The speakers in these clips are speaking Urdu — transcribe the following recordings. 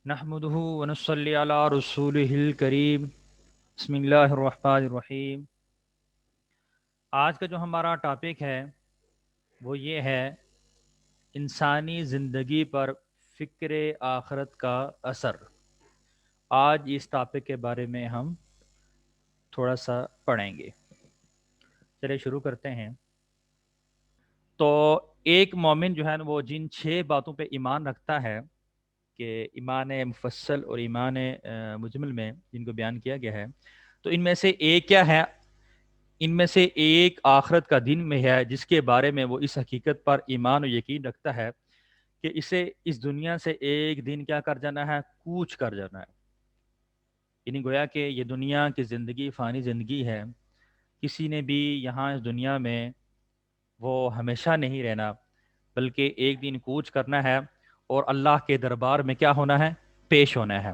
نحمده ونصلي على رسوله الکریم بسم اللہ الرحمن الرحیم۔ آج کا جو ہمارا ٹاپک ہے وہ یہ ہے انسانی زندگی پر فکر آخرت کا اثر۔ آج اس ٹاپک کے بارے میں ہم تھوڑا سا پڑھیں گے۔ چلے شروع کرتے ہیں۔ تو ایک مومن جو ہے نا وہ جن 6 باتوں پہ ایمان رکھتا ہے کہ ایمان مفصل اور ایمان مجمل میں جن کو بیان کیا گیا ہے، تو ان میں سے ایک کیا ہے؟ ان میں سے ایک آخرت کا دن میں ہے جس کے بارے میں وہ اس حقیقت پر ایمان و یقین رکھتا ہے کہ اسے اس دنیا سے ایک دن کیا کر جانا ہے؟ کوچ کر جانا ہے۔ یعنی گویا کہ یہ دنیا کی زندگی فانی زندگی ہے، کسی نے بھی یہاں اس دنیا میں وہ ہمیشہ نہیں رہنا، بلکہ ایک دن کوچ کرنا ہے اور اللہ کے دربار میں کیا ہونا ہے؟ پیش ہونا ہے،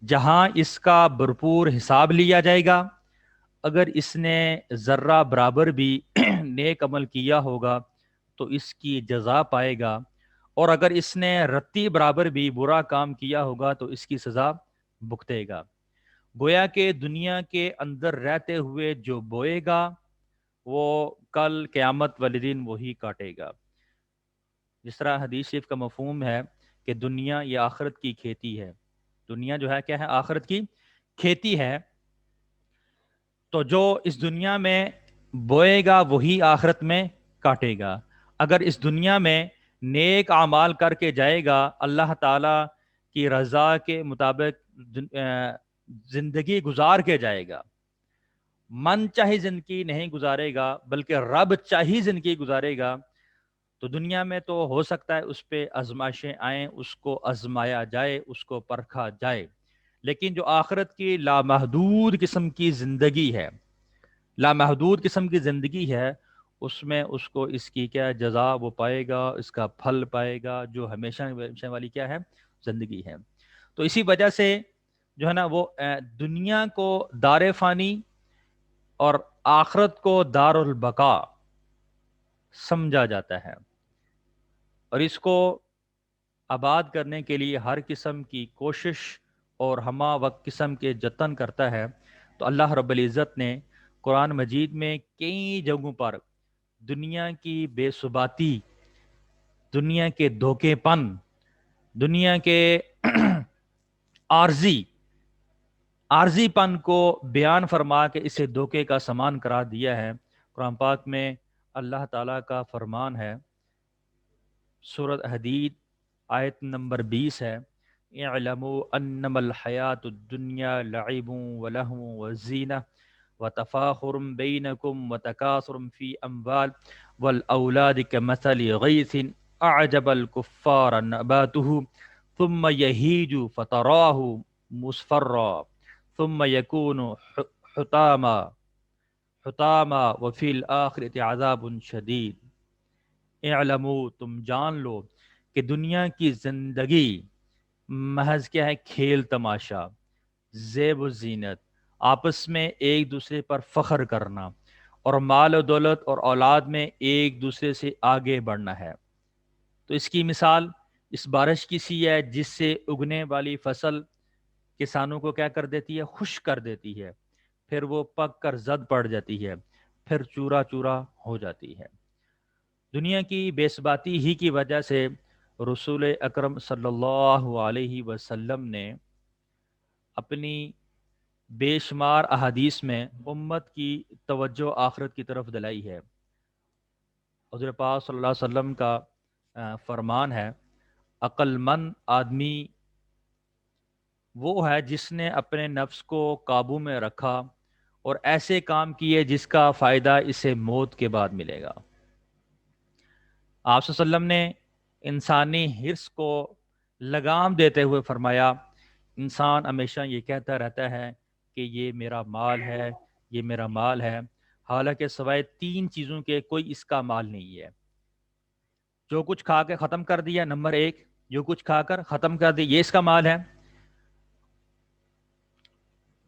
جہاں اس کا بھرپور حساب لیا جائے گا۔ اگر اس نے ذرہ برابر بھی نیک عمل کیا ہوگا تو اس کی جزا پائے گا، اور اگر اس نے رتی برابر بھی برا کام کیا ہوگا تو اس کی سزا بھگتے گا۔ گویا کہ دنیا کے اندر رہتے ہوئے جو بوئے گا وہ کل قیامت والے دن وہی کاٹے گا۔ جس طرح حدیث شریف کا مفہوم ہے کہ دنیا یہ آخرت کی کھیتی ہے۔ دنیا جو ہے کیا ہے؟ آخرت کی کھیتی ہے۔ تو جو اس دنیا میں بوئے گا وہی آخرت میں کاٹے گا۔ اگر اس دنیا میں نیک اعمال کر کے جائے گا، اللہ تعالی کی رضا کے مطابق زندگی گزار کے جائے گا، من چاہی زندگی نہیں گزارے گا بلکہ رب چاہی زندگی گزارے گا، تو دنیا میں تو ہو سکتا ہے اس پہ آزمائشیں آئیں، اس کو آزمایا جائے، اس کو پرکھا جائے، لیکن جو آخرت کی لامحدود قسم کی زندگی ہے، لامحدود قسم کی زندگی ہے، اس میں اس کو اس کی کیا جزا وہ پائے گا، اس کا پھل پائے گا، جو ہمیشہ ہمیشہ والی کیا ہے؟ زندگی ہے۔ تو اسی وجہ سے جو ہے نا وہ دنیا کو دار فانی اور آخرت کو دار البقا سمجھا جاتا ہے، اور اس کو آباد کرنے کے لیے ہر قسم کی کوشش اور ہمہ وقت قسم کے جتن کرتا ہے۔ تو اللہ رب العزت نے قرآن مجید میں کئی جگہوں پر دنیا کی بے ثباتی، دنیا کے دھوکے پن، دنیا کے عارضی پن کو بیان فرما کے اسے دھوکے کا سامان قرار دیا ہے۔ قرآن پاک میں اللہ تعالیٰ کا فرمان ہے، سورۃ حدید آیت نمبر 20 ہے، اعلموا انما الحیات الدنیا لعب ولہو وزینہ وتفاخر بینکم وتکاثر فی اموال والاولاد کمثل غیث اعجب الکفار نباتہ ثم یہیج فتراہ مصفرا ثم یکون حطاما وفی الآخرۃ عذاب شدید۔ اعلموا، تم جان لو کہ دنیا کی زندگی محض کیا ہے؟ کھیل تماشا، زیب و زینت، آپس میں ایک دوسرے پر فخر کرنا، اور مال و دولت اور اولاد میں ایک دوسرے سے آگے بڑھنا ہے۔ تو اس کی مثال اس بارش کی سی ہے جس سے اگنے والی فصل کسانوں کو کیا کر دیتی ہے؟ خوش کر دیتی ہے، پھر وہ پک کر زد پڑ جاتی ہے، پھر چورا چورا ہو جاتی ہے۔ دنیا کی بے ثباتی ہی کی وجہ سے رسول اکرم صلی اللہ علیہ وسلم نے اپنی بے شمار احادیث میں امت کی توجہ آخرت کی طرف دلائی ہے۔ حضور پاک صلی اللہ علیہ وسلم کا فرمان ہے، عقل مند آدمی وہ ہے جس نے اپنے نفس کو قابو میں رکھا اور ایسے کام کیے جس کا فائدہ اسے موت کے بعد ملے گا۔ آپ صلی اللہ علیہ وسلم نے انسانی حرص کو لگام دیتے ہوئے فرمایا، انسان ہمیشہ یہ کہتا رہتا ہے کہ یہ میرا مال ہے، یہ میرا مال ہے، حالانکہ سوائے 3 چیزوں کے کوئی اس کا مال نہیں ہے۔ جو کچھ کھا کے ختم کر دیا، نمبر 1، جو کچھ کھا کر ختم کر دیا یہ اس کا مال ہے،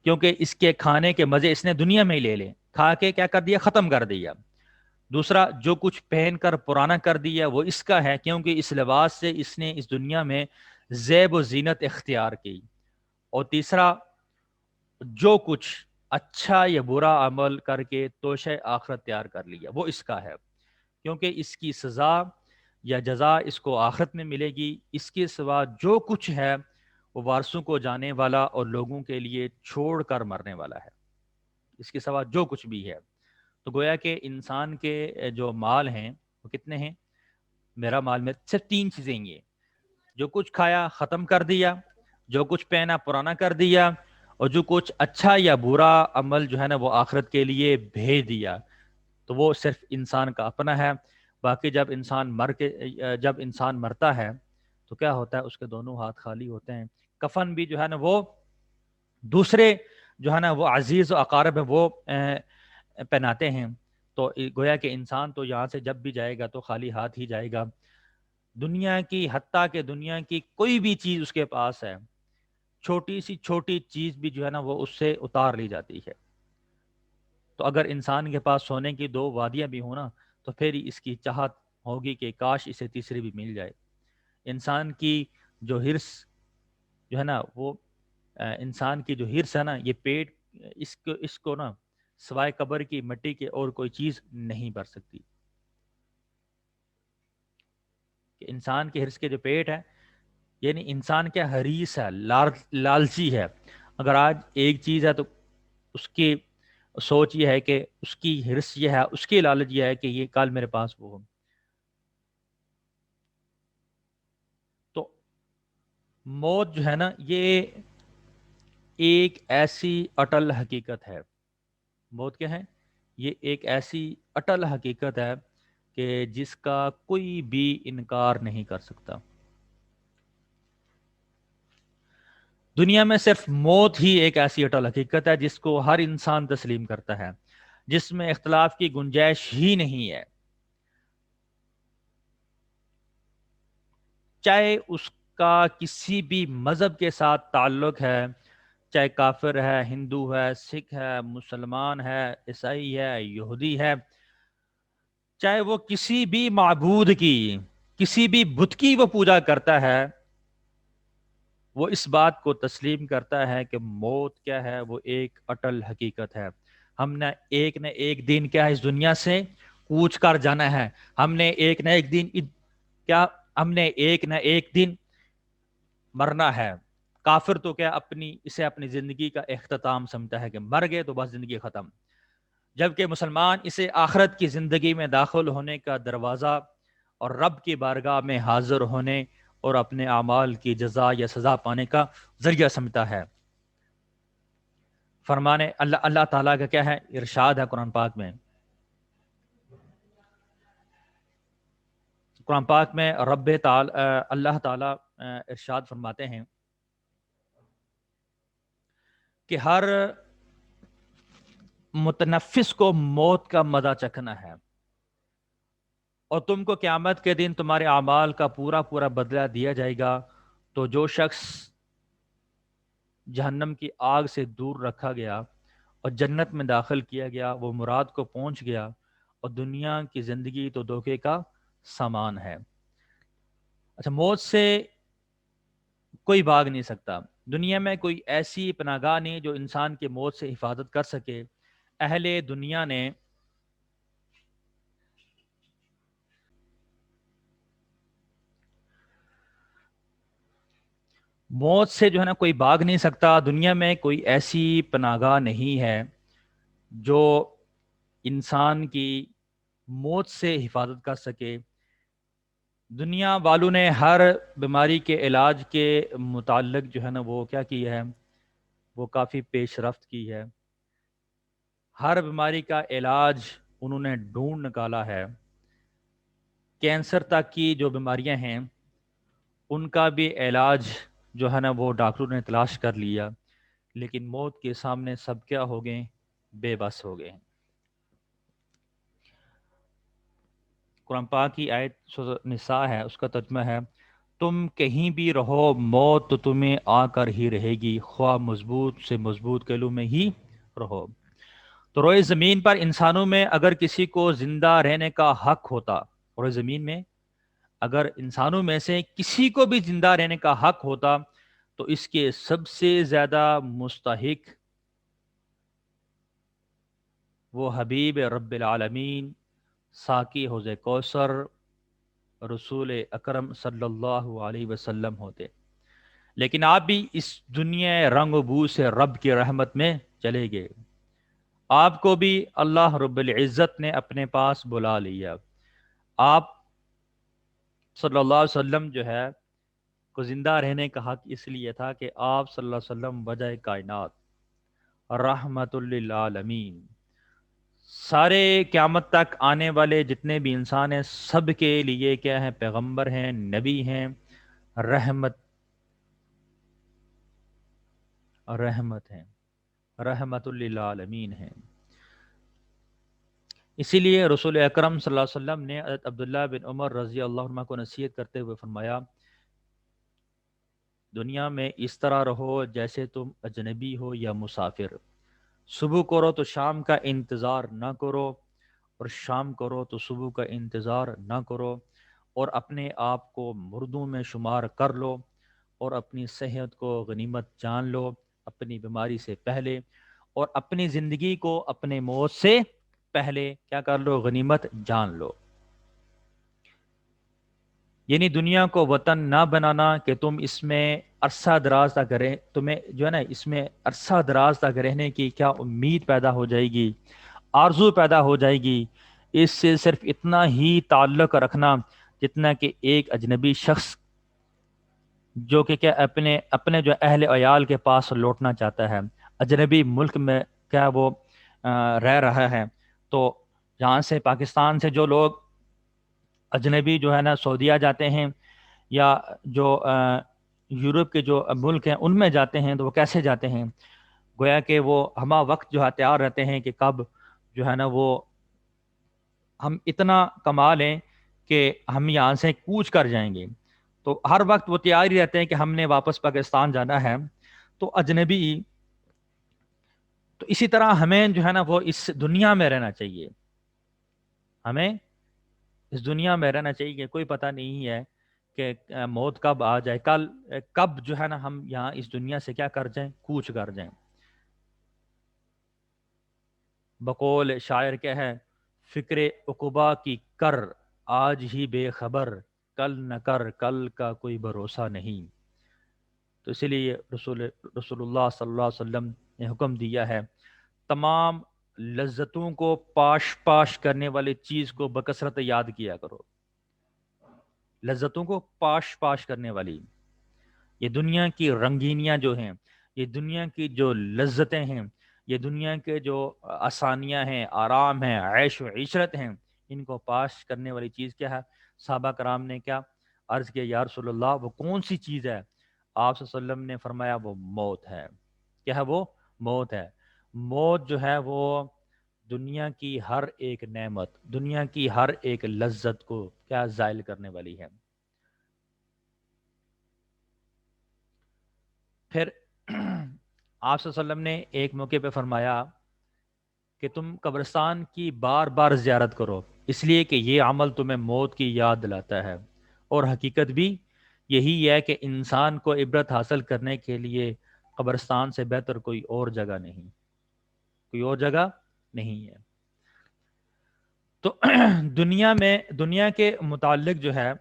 کیونکہ اس کے کھانے کے مزے اس نے دنیا میں ہی لے لے، کھا کے کیا کر دیا؟ ختم کر دیا۔ دوسرا جو کچھ پہن کر پرانا کر دیا وہ اس کا ہے، کیونکہ اس لباس سے اس نے اس دنیا میں زیب و زینت اختیار کی۔ اور تیسرا جو کچھ اچھا یا برا عمل کر کے توشہ آخرت تیار کر لیا وہ اس کا ہے، کیونکہ اس کی سزا یا جزا اس کو آخرت میں ملے گی۔ اس کے سوا جو کچھ ہے وہ وارثوں کو جانے والا اور لوگوں کے لیے چھوڑ کر مرنے والا ہے۔ اس کے سوا جو کچھ بھی ہے، تو گویا کہ انسان کے جو مال ہیں وہ کتنے ہیں؟ میرا مال میں صرف تین چیزیں ہیں، یہ جو کچھ کھایا ختم کر دیا، جو کچھ پہنا پرانا کر دیا، اور جو کچھ اچھا یا برا عمل جو ہے نا وہ آخرت کے لیے بھیج دیا، تو وہ صرف انسان کا اپنا ہے۔ باقی جب انسان مرتا ہے تو کیا ہوتا ہے؟ اس کے دونوں ہاتھ خالی ہوتے ہیں۔ کفن بھی جو ہے نا وہ دوسرے جو ہے نا وہ عزیز و اقارب ہے وہ پہناتے ہیں۔ تو گویا کہ انسان تو یہاں سے جب بھی جائے گا تو خالی ہاتھ ہی جائے گا۔ دنیا کی، حتیٰ کہ دنیا کی کوئی بھی چیز اس کے پاس ہے، چھوٹی سی چھوٹی چیز بھی جو ہے نا وہ اس سے اتار لی جاتی ہے۔ تو اگر انسان کے پاس سونے کی دو وادیاں بھی ہوں نا تو پھر اس کی چاہت ہوگی کہ کاش اسے تیسری بھی مل جائے۔ انسان کی جو ہرس جو ہے نا وہ انسان کی جو ہرس ہے نا یہ پیٹ اس کو نا سوائے قبر کی مٹی کے اور کوئی چیز نہیں بھر سکتی۔ کہ انسان کے ہرس کے جو پیٹ ہے، یعنی انسان کیا حریص ہے، لالچی ہے۔ اگر آج ایک چیز ہے تو اس کی سوچ یہ ہے کہ اس کی ہرس یہ ہے، اس کی لالچ یہ ہے کہ یہ کل میرے پاس وہ ہو۔ تو موت جو ہے نا یہ ایک ایسی اٹل حقیقت ہے۔ موت کیا ہے؟ یہ ایک ایسی اٹل حقیقت ہے کہ جس کا کوئی بھی انکار نہیں کر سکتا۔ دنیا میں صرف موت ہی ایک ایسی اٹل حقیقت ہے جس کو ہر انسان تسلیم کرتا ہے، جس میں اختلاف کی گنجائش ہی نہیں ہے۔ چاہے اس کا کسی بھی مذہب کے ساتھ تعلق ہے، چاہے کافر ہے، ہندو ہے، سکھ ہے، مسلمان ہے، عیسائی ہے، یہودی ہے، چاہے وہ کسی بھی معبود کی، کسی بھی بت کی وہ پوجا کرتا ہے، وہ اس بات کو تسلیم کرتا ہے کہ موت کیا ہے؟ وہ ایک اٹل حقیقت ہے۔ ہم نے ایک نہ ایک دن کیا ہے اس دنیا سے کوچ کر جانا ہے۔ ہم نے ایک نہ ایک دن کیا ہم نے ایک نہ ایک دن مرنا ہے۔ کافر تو کیا اسے اپنی زندگی کا اختتام سمجھتا ہے کہ مر گئے تو بس زندگی ختم، جبکہ مسلمان اسے آخرت کی زندگی میں داخل ہونے کا دروازہ اور رب کی بارگاہ میں حاضر ہونے اور اپنے اعمال کی جزا یا سزا پانے کا ذریعہ سمجھتا ہے۔ فرمانے اللہ تعالیٰ کا کیا ہے؟ ارشاد ہے قرآن پاک میں۔ قرآن پاک میں اللہ تعالیٰ ارشاد فرماتے ہیں کہ ہر متنفس کو موت کا مزہ چکھنا ہے، اور تم کو قیامت کے دن تمہارے اعمال کا پورا پورا بدلہ دیا جائے گا۔ تو جو شخص جہنم کی آگ سے دور رکھا گیا اور جنت میں داخل کیا گیا وہ مراد کو پہنچ گیا، اور دنیا کی زندگی تو دھوکے کا سامان ہے۔ اچھا، موت سے کوئی بھاگ نہیں سکتا۔ دنیا میں کوئی ایسی پناہ گاہ نہیں جو انسان کے موت سے حفاظت کر سکے۔ اہل دنیا نے موت سے جو ہے نا کوئی بھاگ نہیں سکتا۔ دنیا میں کوئی ایسی پناہ گاہ نہیں ہے جو انسان کی موت سے حفاظت کر سکے۔ دنیا والوں نے ہر بیماری کے علاج کے متعلق جو ہے نا وہ کیا کی ہے؟ وہ کافی پیش رفت کی ہے۔ ہر بیماری کا علاج انہوں نے ڈھونڈ نکالا ہے۔ کینسر تک کی جو بیماریاں ہیں ان کا بھی علاج جو ہے نا وہ ڈاکٹروں نے تلاش کر لیا، لیکن موت کے سامنے سب کیا ہو گئے؟ بے بس ہو گئے۔ قرآن پاک کی آیت سورۃ نساء ہے، اس کا ترجمہ ہے تم کہیں بھی رہو موت تو تمہیں آ کر ہی رہے گی، خواہ مضبوط سے مضبوط گلوں میں ہی رہو۔ تو روئے زمین پر انسانوں میں اگر کسی کو زندہ رہنے کا حق ہوتا، روئے زمین میں اگر انسانوں میں سے کسی کو بھی زندہ رہنے کا حق ہوتا تو اس کے سب سے زیادہ مستحق وہ حبیب رب العالمین ساقی حوض کوثر رسول اکرم صلی اللہ علیہ وسلم ہوتے، لیکن آپ بھی اس دنیا رنگ و بو سے رب کی رحمت میں چلے گئے، آپ کو بھی اللہ رب العزت نے اپنے پاس بلا لیا۔ آپ صلی اللہ علیہ وسلم جو ہے کو زندہ رہنے کا حق اس لیے تھا کہ آپ صلی اللہ علیہ وسلم وجہ کائنات رحمت للعالمین، سارے قیامت تک آنے والے جتنے بھی انسان ہیں سب کے لیے کیا ہیں؟ پیغمبر ہیں، نبی ہیں، رحمت، رحمت ہیں، رحمت للعالمین ہیں۔ اسی لیے رسول اکرم صلی اللہ علیہ وسلم نے حضرت عبداللہ بن عمر رضی اللہ عنہ کو نصیحت کرتے ہوئے فرمایا، دنیا میں اس طرح رہو جیسے تم اجنبی ہو یا مسافر، صبح کرو تو شام کا انتظار نہ کرو، اور شام کرو تو صبح کا انتظار نہ کرو، اور اپنے آپ کو مردوں میں شمار کر لو، اور اپنی صحت کو غنیمت جان لو اپنی بیماری سے پہلے، اور اپنی زندگی کو اپنے موت سے پہلے کیا کر لو؟ غنیمت جان لو۔ یعنی دنیا کو وطن نہ بنانا کہ تم اس میں عرصہ دراز تک رہیں، تمہیں جو ہے نا اس میں عرصہ دراز تک رہنے کی کیا امید پیدا ہو جائے گی، آرزو پیدا ہو جائے گی، اس سے صرف اتنا ہی تعلق رکھنا جتنا کہ ایک اجنبی شخص جو کہ کیا اپنے اپنے جو اہل عیال کے پاس لوٹنا چاہتا ہے، اجنبی ملک میں کیا وہ رہ رہا ہے، تو جہاں سے پاکستان سے جو لوگ اجنبی جو ہے نا سعودیہ جاتے ہیں یا جو یورپ کے جو ملک ہیں ان میں جاتے ہیں، تو وہ کیسے جاتے ہیں؟ گویا کہ وہ ہمہ وقت جو ہے تیار رہتے ہیں کہ کب جو ہے نا وہ ہم اتنا کما لیں کہ ہم یہاں سے کوچ کر جائیں گے، تو ہر وقت وہ تیار ہی رہتے ہیں کہ ہم نے واپس پاکستان جانا ہے۔ تو اجنبی، تو اسی طرح ہمیں جو ہے نا وہ اس دنیا میں رہنا چاہیے، ہمیں اس دنیا میں رہنا چاہیے کہ کوئی پتہ نہیں ہے کہ موت کب آ جائے، کل کب جو ہے نا ہم یہاں اس دنیا سے کیا کر جائیں؟ کوچ کر جائیں۔ بقول شاعر کیا ہے؟ فکر عقبا کی کر آج ہی بے خبر، کل نہ کر کل کا کوئی بھروسہ نہیں۔ تو اسی لیے رسول اللہ صلی اللہ علیہ وسلم نے حکم دیا ہے تمام لذتوں کو پاش پاش کرنے والی چیز کو بکثرت یاد کیا کرو، لذتوں کو پاش پاش کرنے والی، یہ دنیا کی رنگینیاں جو ہیں، یہ دنیا کی جو لذتیں ہیں، یہ دنیا کے جو آسانیاں ہیں، آرام ہیں، عیش و عشرت ہیں، ان کو پاش کرنے والی چیز کیا ہے؟ صحابہ کرام نے کیا عرض کیا؟ یا رسول اللہ وہ کون سی چیز ہے؟ آپ صلی اللہ علیہ وسلم نے فرمایا وہ موت ہے۔ کیا ہے وہ؟ موت ہے۔ موت جو ہے وہ دنیا کی ہر ایک نعمت، دنیا کی ہر ایک لذت کو کیا زائل کرنے والی ہے۔ پھر آپ صلی اللہ علیہ وسلم نے ایک موقع پہ فرمایا کہ تم قبرستان کی بار بار زیارت کرو، اس لیے کہ یہ عمل تمہیں موت کی یاد دلاتا ہے، اور حقیقت بھی یہی ہے کہ انسان کو عبرت حاصل کرنے کے لیے قبرستان سے بہتر کوئی اور جگہ نہیں، کوئی اور جگہ نہیں ہے۔ تو دنیا کے متعلق جو ہے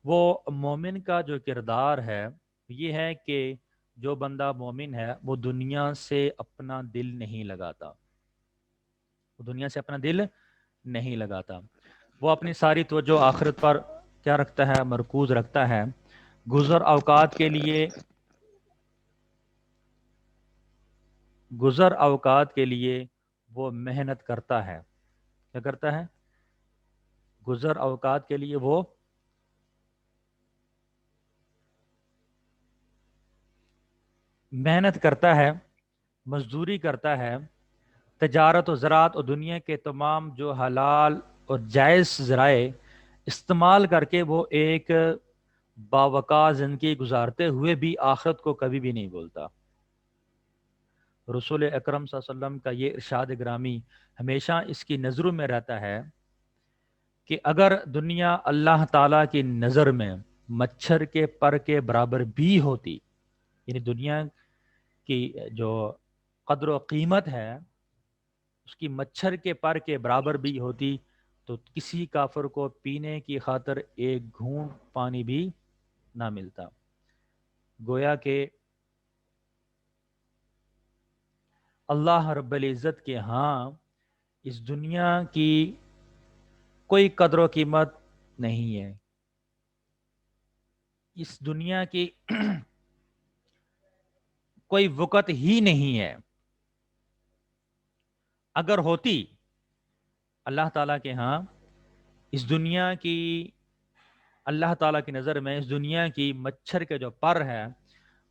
وہ مومن کا جو کردار ہے یہ ہے کہ جو بندہ مومن ہے وہ دنیا سے اپنا دل نہیں لگاتا، وہ دنیا سے اپنا دل نہیں لگاتا، وہ اپنی ساری توجہ آخرت پر کیا رکھتا ہے؟ مرکوز رکھتا ہے۔ گزر اوقات کے لیے وہ محنت کرتا ہے، کیا کرتا ہے؟ گزر اوقات کے لیے وہ محنت کرتا ہے، مزدوری کرتا ہے، تجارت و زراعت اور دنیا کے تمام جو حلال اور جائز ذرائع استعمال کر کے وہ ایک باوقار زندگی گزارتے ہوئے بھی آخرت کو کبھی بھی نہیں بولتا۔ رسول اکرم صلی اللہ علیہ وسلم کا یہ ارشاد گرامی ہمیشہ اس کی نظروں میں رہتا ہے کہ اگر دنیا اللہ تعالیٰ کی نظر میں مچھر کے پر کے برابر بھی ہوتی، یعنی دنیا کی جو قدر و قیمت ہے اس کی مچھر کے پر کے برابر بھی ہوتی، تو کسی کافر کو پینے کی خاطر ایک گھونٹ پانی بھی نہ ملتا۔ گویا کہ اللہ رب العزت کے ہاں اس دنیا کی کوئی قدر و قیمت نہیں ہے، اس دنیا کی کوئی وقت ہی نہیں ہے۔ اگر ہوتی اللہ تعالیٰ کے ہاں اس دنیا کی، اللہ تعالیٰ کی نظر میں اس دنیا کی مچھر کے جو پر ہے،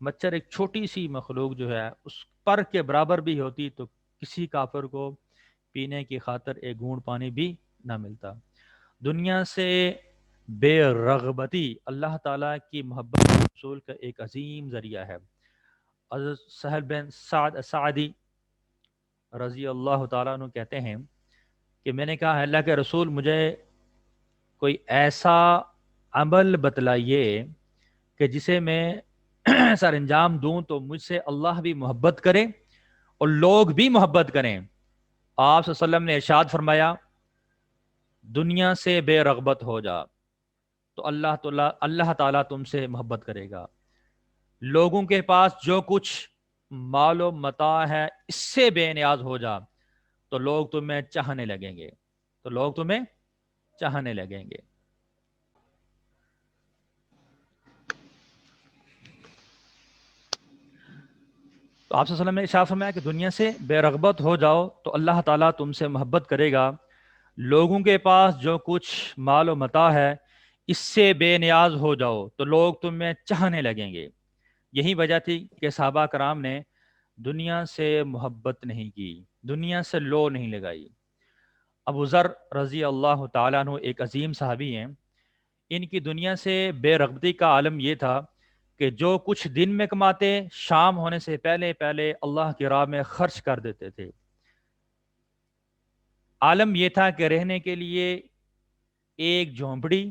مچھر ایک چھوٹی سی مخلوق جو ہے اس پر کے برابر بھی ہوتی، تو کسی کافر کو پینے کی خاطر ایک گھونٹ پانی بھی نہ ملتا۔ دنیا سے بے رغبتی اللہ تعالیٰ کی محبت کے حصول کا ایک عظیم ذریعہ ہے۔ حضرت سہل بن سعد سعدی رضی اللہ تعالیٰ عنہ کہتے ہیں کہ میں نے کہا اللہ کے رسول مجھے کوئی ایسا عمل بتلائیے کہ جسے میں سر انجام دوں تو مجھ سے اللہ بھی محبت کرے اور لوگ بھی محبت کریں۔ آپ صلی اللہ علیہ وسلم نے ارشاد فرمایا دنیا سے بے رغبت ہو جا تو اللہ تعالیٰ تم سے محبت کرے گا۔ لوگوں کے پاس جو کچھ مال و متاع ہے اس سے بے نیاز ہو جا تو لوگ تمہیں چاہنے لگیں گے، تو لوگ تمہیں چاہنے لگیں گے۔ تو آپ صلی اللہ علیہ وسلم نے ارشاد فرمایا کہ دنیا سے بے رغبت ہو جاؤ تو اللہ تعالیٰ تم سے محبت کرے گا۔ لوگوں کے پاس جو کچھ مال و متاع ہے اس سے بے نیاز ہو جاؤ تو لوگ تمہیں چاہنے لگیں گے۔ یہی وجہ تھی کہ صحابہ کرام نے دنیا سے محبت نہیں کی، دنیا سے لو نہیں لگائی۔ ابو ذر رضی اللہ تعالیٰ عنہ ایک عظیم صحابی ہیں، ان کی دنیا سے بے رغبتی کا عالم یہ تھا کہ جو کچھ دن میں کماتے شام ہونے سے پہلے پہلے اللہ کی راہ میں خرچ کر دیتے تھے۔ عالم یہ تھا کہ رہنے کے لیے ایک جھونپڑی،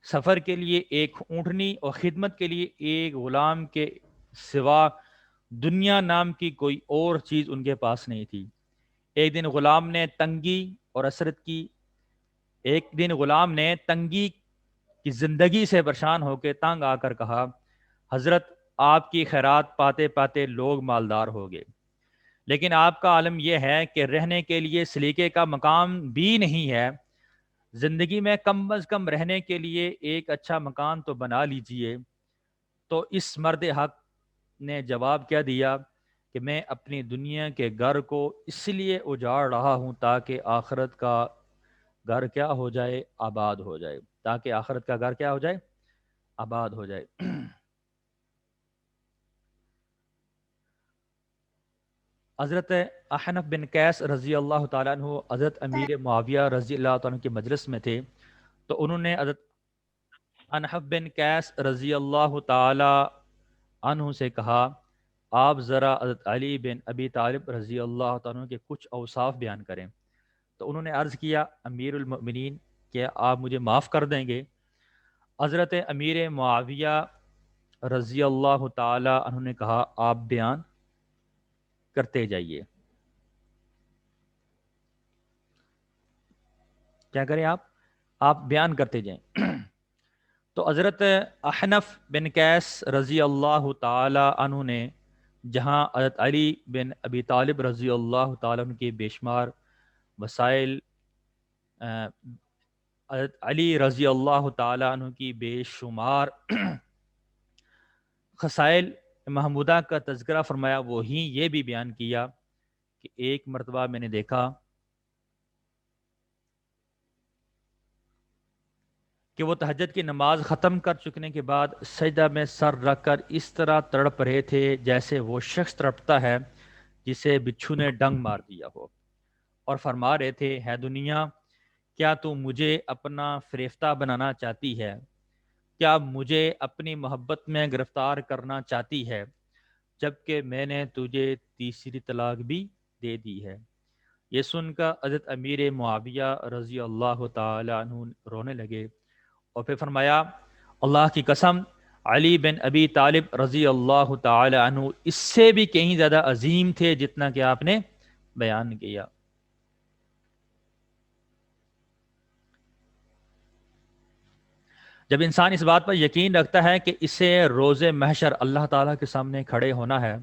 سفر کے لیے ایک اونٹنی اور خدمت کے لیے ایک غلام کے سوا دنیا نام کی کوئی اور چیز ان کے پاس نہیں تھی۔ ایک دن غلام نے تنگی اور اسرت کی ایک دن غلام نے تنگی کی زندگی سے پریشان ہو کے تنگ آ کر کہا حضرت آپ کی خیرات پاتے پاتے لوگ مالدار ہو گئے، لیکن آپ کا عالم یہ ہے کہ رہنے کے لیے سلیقے کا مقام بھی نہیں ہے، زندگی میں کم از کم رہنے کے لیے ایک اچھا مکان تو بنا لیجئے۔ تو اس مرد حق نے جواب کیا دیا کہ میں اپنی دنیا کے گھر کو اس لیے اجاڑ رہا ہوں تاکہ آخرت کا گھر کیا ہو جائے، آباد ہو جائے، تاکہ آخرت کا گھر کیا ہو جائے، آباد ہو جائے۔ حضرت احنف بن قیس رضی اللہ تعالیٰ عنہ حضرت امیر معاویہ رضی اللہ تعالیٰ عنہ کے مجلس میں تھے، تو انہوں نے حضرت احنف بن قیس رضی اللہ تعالیٰ عنہ سے کہا آپ ذرا حضرت علی بن ابی طالب رضی اللہ تعالیٰ عنہ کے کچھ اوصاف بیان کریں۔ تو انہوں نے عرض کیا امیر المؤمنین کیا آپ مجھے معاف کر دیں گے؟ حضرت امیر معاویہ رضی اللہ تعالی عنہ نے کہا آپ بیان کرتے جائیے۔ کیا کریں آپ بیان کرتے جائیں۔ تو حضرت احنف بن قیس رضی اللہ تعالی عنہ نے جہاں حضرت علی بن ابی طالب رضی اللہ تعالی عنہ کے بے شمار وسائل، حضرت علی رضی اللہ تعالی عنہ کی بے شمار خصائل محمودہ کا تذکرہ فرمایا، وہی یہ بھی بیان کیا کہ ایک مرتبہ میں نے دیکھا کہ وہ تہجد کی نماز ختم کر چکنے کے بعد سجدہ میں سر رکھ کر اس طرح تڑپ رہے تھے جیسے وہ شخص تڑپتا ہے جسے بچھو نے ڈنگ مار دیا ہو، اور فرما رہے تھے ہے دنیا کیا تو مجھے اپنا فریفتہ بنانا چاہتی ہے؟ کیا مجھے اپنی محبت میں گرفتار کرنا چاہتی ہے؟ جبکہ میں نے تجھے تیسری طلاق بھی دے دی ہے۔ یہ سن کر حضرت امیر معاویہ رضی اللہ تعالی عنہ رونے لگے اور پھر فرمایا اللہ کی قسم علی بن ابی طالب رضی اللہ تعالی عنہ اس سے بھی کہیں زیادہ عظیم تھے جتنا کہ آپ نے بیان کیا۔ جب انسان اس بات پر یقین رکھتا ہے کہ اسے روز محشر اللہ تعالیٰ کے سامنے کھڑے ہونا ہے،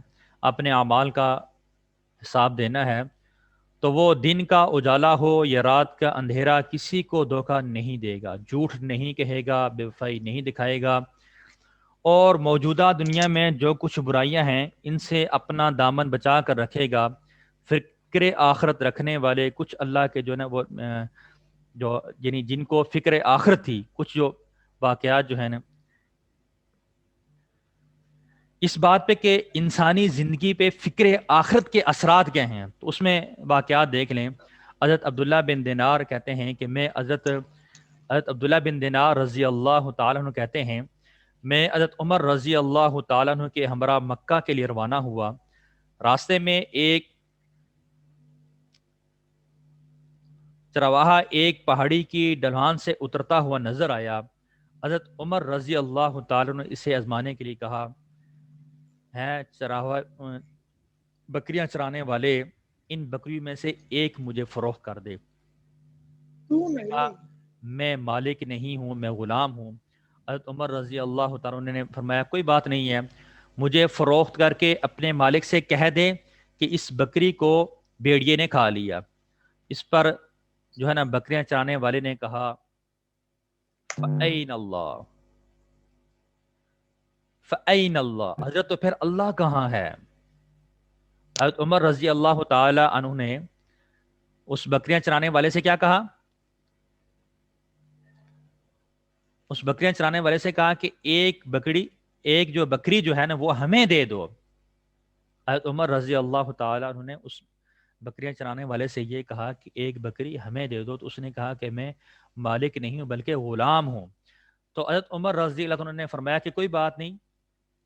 اپنے اعمال کا حساب دینا ہے، تو وہ دن کا اجالا ہو یا رات کا اندھیرا کسی کو دھوکہ نہیں دے گا، جھوٹ نہیں کہے گا، بے وفائی نہیں دکھائے گا، اور موجودہ دنیا میں جو کچھ برائیاں ہیں ان سے اپنا دامن بچا کر رکھے گا۔ فکر آخرت رکھنے والے کچھ اللہ کے جو نا وہ جو یعنی جن کو فکر آخرت تھی، کچھ جو واقعات جو ہے نا اس بات پہ کہ انسانی زندگی پہ فکر آخرت کے اثرات کیا ہیں، تو اس میں واقعات دیکھ لیں۔ حضرت عبداللہ بن دینار کہتے ہیں کہ میں حضرت عبداللہ بن دینار رضی اللہ تعالیٰ عنہ کہتے ہیں میں حضرت عمر رضی اللہ تعالیٰ عنہ کے ہمراہ مکہ کے لیے روانہ ہوا۔ راستے میں ایک چرواہا ایک پہاڑی کی ڈھلان سے اترتا ہوا نظر آیا۔ حضرت عمر رضی اللہ تعالیٰ عنہ اسے آزمانے کے لیے کہا ہے چراہا بکریاں چرانے والے ان بکریوں میں سے ایک مجھے فروخت کر دے۔ میں مالک نہیں ہوں، میں غلام ہوں۔ حضرت عمر رضی اللہ تعالیٰ عنہ نے فرمایا کوئی بات نہیں ہے، مجھے فروخت کر کے اپنے مالک سے کہہ دے کہ اس بکری کو بھیڑیے نے کھا لیا۔ اس پر جو ہے نا بکریاں چرانے والے نے کہا فَأَيْنَ اللَّهُ فَأَيْنَ اللَّهُ، حضرت تو پھر اللہ کہاں ہے؟ حضرت عمر رضی اللہ تعالی عنہ نے اس بکریاں چرانے والے سے کیا کہا؟ اس بکریاں چرانے والے سے کہا کہ ایک جو بکری جو ہے نا وہ ہمیں دے دو۔ حضرت عمر رضی اللہ تعالی عنہ نے اس بکریاں چرانے والے سے یہ کہا کہ ایک بکری ہمیں دے دو، تو اس نے کہا کہ میں مالک نہیں ہوں بلکہ غلام ہوں۔ تو حضرت عمر رضی اللہ عنہ نے فرمایا کہ کوئی بات نہیں،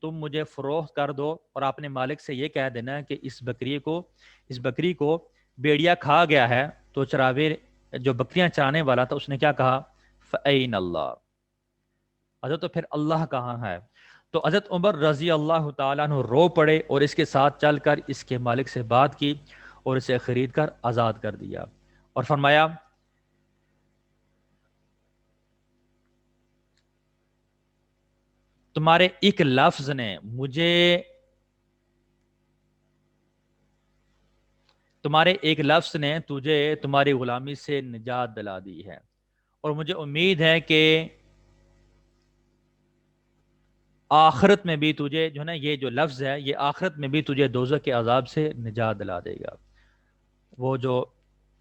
تم مجھے فروخت کر دو اور اپنے مالک سے یہ کہہ دینا کہ اس بکری کو بیڑیا کھا گیا ہے۔ تو چراوے جو بکریاں چرانے والا تھا اس نے کیا کہا فَأَيْنَ اللَّهُ، حضرت تو پھر اللہ کہاں ہے؟ تو حضرت عمر رضی اللہ تعالیٰ عنہ رو پڑے اور اس کے ساتھ چل کر اس کے مالک سے بات کی اور اسے خرید کر آزاد کر دیا اور فرمایا تمہارے ایک لفظ نے تجھے تمہاری غلامی سے نجات دلا دی ہے، اور مجھے امید ہے کہ آخرت میں بھی تجھے جو ہے نا یہ جو لفظ ہے یہ آخرت میں بھی تجھے دوزخ کے عذاب سے نجات دلا دے گا۔ وہ جو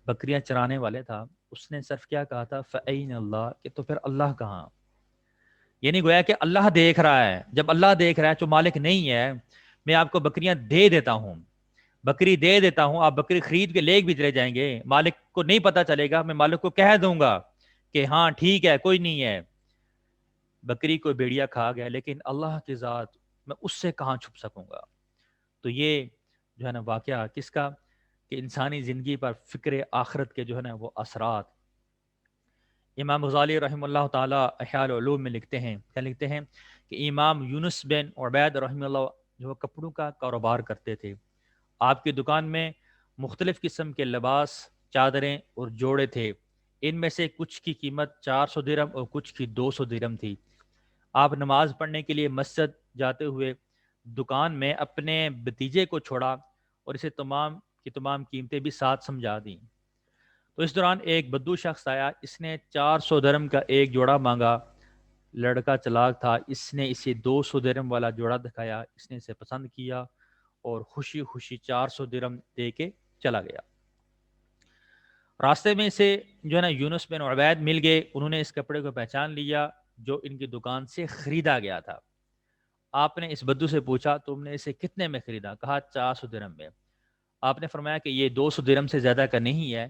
بکریاں چرانے والے تھا اس نے صرف کیا کہا تھا فَأَيْنَ اللَّهُ، کہ تو پھر اللہ کہاں؟ یعنی گویا کہ اللہ دیکھ رہا ہے، جب اللہ دیکھ رہا ہے جو مالک نہیں ہے، میں آپ کو بکریاں دے دیتا ہوں، بکری دے دیتا ہوں، آپ بکری خرید کے لے بھی چلے جائیں گے، مالک کو نہیں پتا چلے گا، میں مالک کو کہہ دوں گا کہ ہاں ٹھیک ہے کوئی نہیں ہے، بکری کو بیڑیا کھا گیا، لیکن اللہ کی ذات میں اس سے کہاں چھپ سکوں گا۔ تو یہ جو ہے نا واقعہ کس کا کہ انسانی زندگی پر فکر آخرت کے جو ہے نا وہ اثرات۔ امام غزالی رحمہ اللہ تعالی احیاء العلوم میں لکھتے ہیں، کیا لکھتے ہیں کہ امام یونس بن عبید رحمہ اللہ جو کپڑوں کا کاروبار کرتے تھے، آپ کی دکان میں مختلف قسم کے لباس، چادریں اور جوڑے تھے، ان میں سے کچھ کی قیمت 400 درہم اور کچھ کی 200 درہم تھی۔ آپ نماز پڑھنے کے لیے مسجد جاتے ہوئے دکان میں اپنے بھتیجے کو چھوڑا اور اسے تمام کی تمام قیمتیں بھی ساتھ سمجھا دیں۔ تو اس دوران ایک بدو شخص آیا، اس نے 400 درہم کا ایک جوڑا مانگا، لڑکا چلاک تھا، اس نے اسے 200 درہم والا جوڑا دکھایا، اس نے اسے پسند کیا اور خوشی خوشی 400 درہم دے کے چلا گیا۔ راستے میں اسے جو ہے نا یونس بن عبید مل گئے، انہوں نے اس کپڑے کو پہچان لیا جو ان کی دکان سے خریدا گیا تھا۔ آپ نے اس بدو سے پوچھا تم نے اسے کتنے میں خریدا؟ کہا 400 درہم میں۔ آپ نے فرمایا کہ یہ 200 درہم سے زیادہ کا نہیں ہے،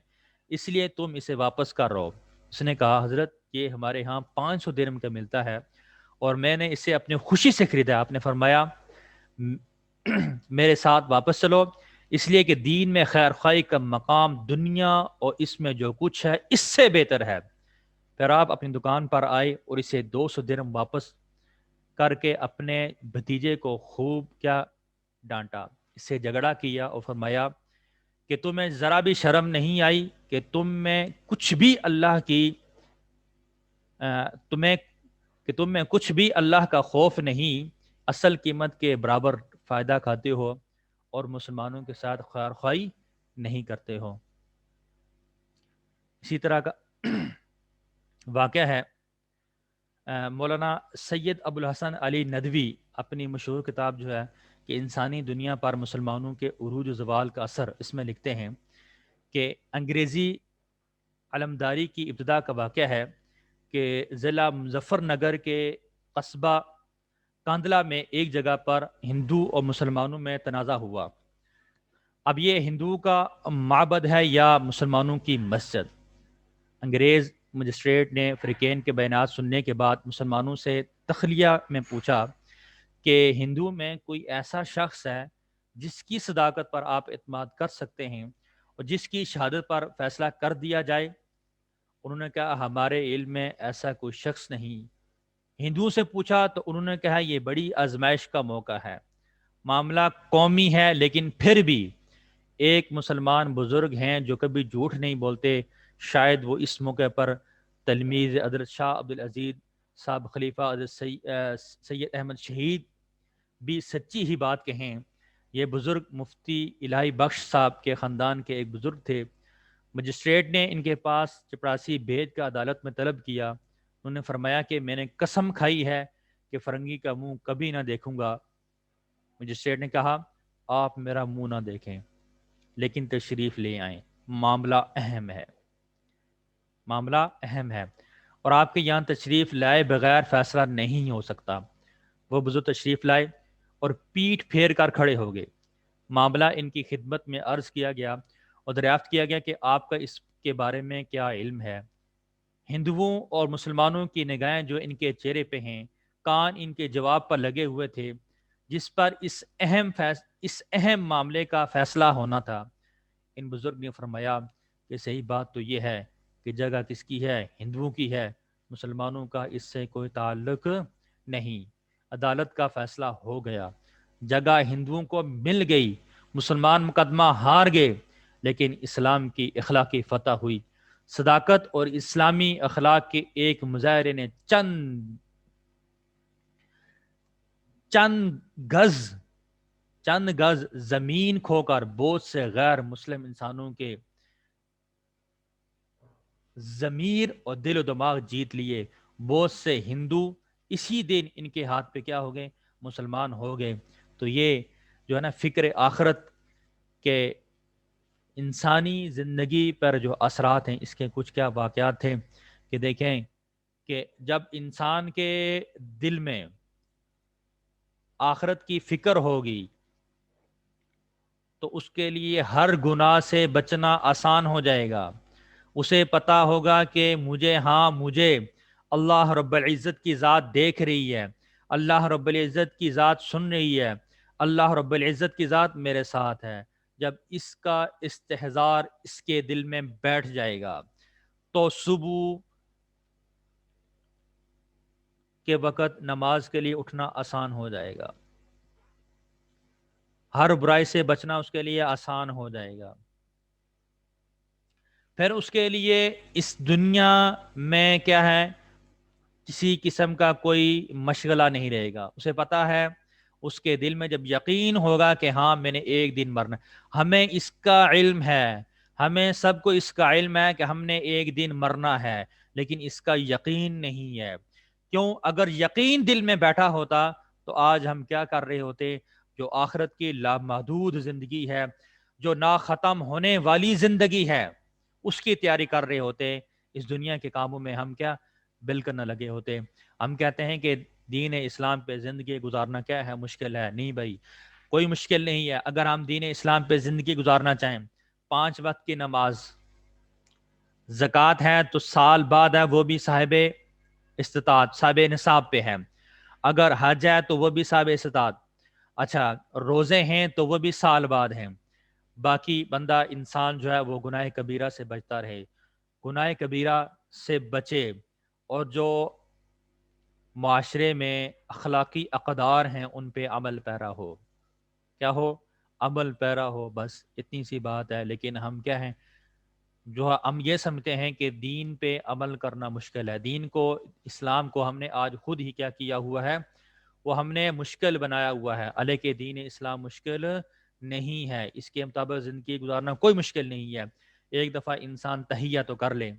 اس لیے تم اسے واپس کر رہو۔ اس نے کہا حضرت یہ ہمارے ہاں 500 درہم کا ملتا ہے اور میں نے اسے اپنی خوشی سے خریدا۔ آپ نے فرمایا میرے ساتھ واپس چلو، اس لیے کہ دین میں خیر خواہی کا مقام دنیا اور اس میں جو کچھ ہے اس سے بہتر ہے۔ پھر آپ اپنی دکان پر آئے اور اسے 200 درہم واپس کر کے اپنے بھتیجے کو خوب کیا ڈانٹا، اس سے جھگڑا کیا اور فرمایا کہ تمہیں ذرا بھی شرم نہیں آئی کہ تم میں کچھ بھی اللہ کی تمہیں کہ تم میں کچھ بھی اللہ کا خوف نہیں، اصل قیمت کے برابر فائدہ کھاتے ہو اور مسلمانوں کے ساتھ خیر خواہی نہیں کرتے ہو۔ اسی طرح کا واقعہ ہے مولانا سید ابو الحسن علی ندوی اپنی مشہور کتاب جو ہے کہ انسانی دنیا پر مسلمانوں کے عروج و زوال کا اثر، اس میں لکھتے ہیں کہ انگریزی علمداری کی ابتدا کا واقعہ ہے کہ ضلع مظفر نگر کے قصبہ کاندلہ میں ایک جگہ پر ہندو اور مسلمانوں میں تنازع ہوا۔ اب یہ ہندوؤں کا معبد ہے یا مسلمانوں کی مسجد؟ انگریز مجسٹریٹ نے فریقین کے بیانات سننے کے بعد مسلمانوں سے تخلیہ میں پوچھا کہ ہندو میں کوئی ایسا شخص ہے جس کی صداقت پر آپ اعتماد کر سکتے ہیں اور جس کی شہادت پر فیصلہ کر دیا جائے؟ انہوں نے کہا ہمارے علم میں ایسا کوئی شخص نہیں۔ ہندوؤں سے پوچھا تو انہوں نے کہا یہ بڑی آزمائش کا موقع ہے، معاملہ قومی ہے، لیکن پھر بھی ایک مسلمان بزرگ ہیں جو کبھی جھوٹ نہیں بولتے، شاید وہ اس موقع پر تلمیذ حضرت شاہ عبد العزیز صاحب خلیفہ حضرت سید احمد شہید بھی سچی ہی بات کہیں۔ یہ بزرگ مفتی الہی بخش صاحب کے خاندان کے ایک بزرگ تھے۔ مجسٹریٹ نے ان کے پاس چپراسی بھیج کا عدالت میں طلب کیا۔ انہوں نے فرمایا کہ میں نے قسم کھائی ہے کہ فرنگی کا منہ کبھی نہ دیکھوں گا۔ مجسٹریٹ نے کہا آپ میرا منہ نہ دیکھیں لیکن تشریف لے آئیں، معاملہ اہم ہے، معاملہ اہم ہے، اور آپ کے یہاں تشریف لائے بغیر فیصلہ نہیں ہو سکتا۔ وہ بزرگ تشریف لائے اور پیٹھ پھیر کر کھڑے ہو گئے۔ معاملہ ان کی خدمت میں عرض کیا گیا اور دریافت کیا گیا کہ آپ کا اس کے بارے میں کیا علم ہے؟ ہندوؤں اور مسلمانوں کی نگاہیں جو ان کے چہرے پہ ہیں، کان ان کے جواب پر لگے ہوئے تھے جس پر اس اہم معاملے کا فیصلہ ہونا تھا۔ ان بزرگ نے فرمایا کہ صحیح بات تو یہ ہے کہ جگہ کس کی ہے؟ ہندوؤں کی ہے، مسلمانوں کا اس سے کوئی تعلق نہیں۔ عدالت کا فیصلہ ہو گیا، جگہ ہندوؤں کو مل گئی، مسلمان مقدمہ ہار گئے، لیکن اسلام کی اخلاقی فتح ہوئی۔ صداقت اور اسلامی اخلاق کے ایک مظاہرے نے چند گز زمین کھو کر بہت سے غیر مسلم انسانوں کے ضمیر اور دل و دماغ جیت لیے۔ بہت سے ہندو اسی دن ان کے ہاتھ پہ کیا ہو گئے؟ مسلمان ہو گئے۔ تو یہ جو ہے نا فکر آخرت کے انسانی زندگی پر جو اثرات ہیں، اس کے کچھ کیا واقعات تھے کہ دیکھیں کہ جب انسان کے دل میں آخرت کی فکر ہوگی تو اس کے لیے ہر گناہ سے بچنا آسان ہو جائے گا۔ اسے پتا ہوگا کہ مجھے اللہ رب العزت کی ذات دیکھ رہی ہے، اللہ رب العزت کی ذات سن رہی ہے، اللہ رب العزت کی ذات میرے ساتھ ہے۔ جب اس کا استحضار اس کے دل میں بیٹھ جائے گا تو صبح کے وقت نماز کے لیے اٹھنا آسان ہو جائے گا، ہر برائی سے بچنا اس کے لیے آسان ہو جائے گا۔ پھر اس کے لیے اس دنیا میں کیا ہے؟ کسی قسم کا کوئی مشغلہ نہیں رہے گا۔ اسے پتا ہے، اس کے دل میں جب یقین ہوگا کہ ہاں میں نے ایک دن مرنا، ہمیں اس کا علم ہے، ہمیں سب کو اس کا علم ہے کہ ہم نے ایک دن مرنا ہے، لیکن اس کا یقین نہیں ہے۔ کیوں؟ اگر یقین دل میں بیٹھا ہوتا تو آج ہم کیا کر رہے ہوتے؟ جو آخرت کی لامحدود زندگی ہے، جو نا ختم ہونے والی زندگی ہے، اس کی تیاری کر رہے ہوتے۔ اس دنیا کے کاموں میں ہم کیا بالکل نہ لگے ہوتے۔ ہم کہتے ہیں کہ دین اسلام پہ زندگی گزارنا کیا ہے؟ مشکل ہے۔ نہیں بھائی، کوئی مشکل نہیں ہے۔ اگر ہم دین اسلام پہ زندگی گزارنا چاہیں، 5 وقت کی نماز، زکوٰۃ ہے تو سال بعد ہے وہ بھی صاحب استطاعت، صاحب نصاب پہ ہے، اگر حج ہے تو وہ بھی صاحب استطاعت، اچھا روزے ہیں تو وہ بھی سال بعد ہیں، باقی بندہ انسان جو ہے وہ گناہ کبیرہ سے بچتا رہے، گناہ کبیرہ سے بچے، اور جو معاشرے میں اخلاقی اقدار ہیں ان پہ عمل پیرا ہو، کیا ہو، عمل پیرا ہو، بس اتنی سی بات ہے۔ لیکن ہم کیا ہیں، جو ہم یہ سمجھتے ہیں کہ دین پہ عمل کرنا مشکل ہے، دین کو، اسلام کو ہم نے آج خود ہی کیا کیا ہوا ہے، وہ ہم نے مشکل بنایا ہوا ہے۔ علیہ دین اسلام مشکل نہیں ہے، اس کے مطابق زندگی گزارنا کوئی مشکل نہیں ہے، ایک دفعہ انسان تہیہ تو کر لے۔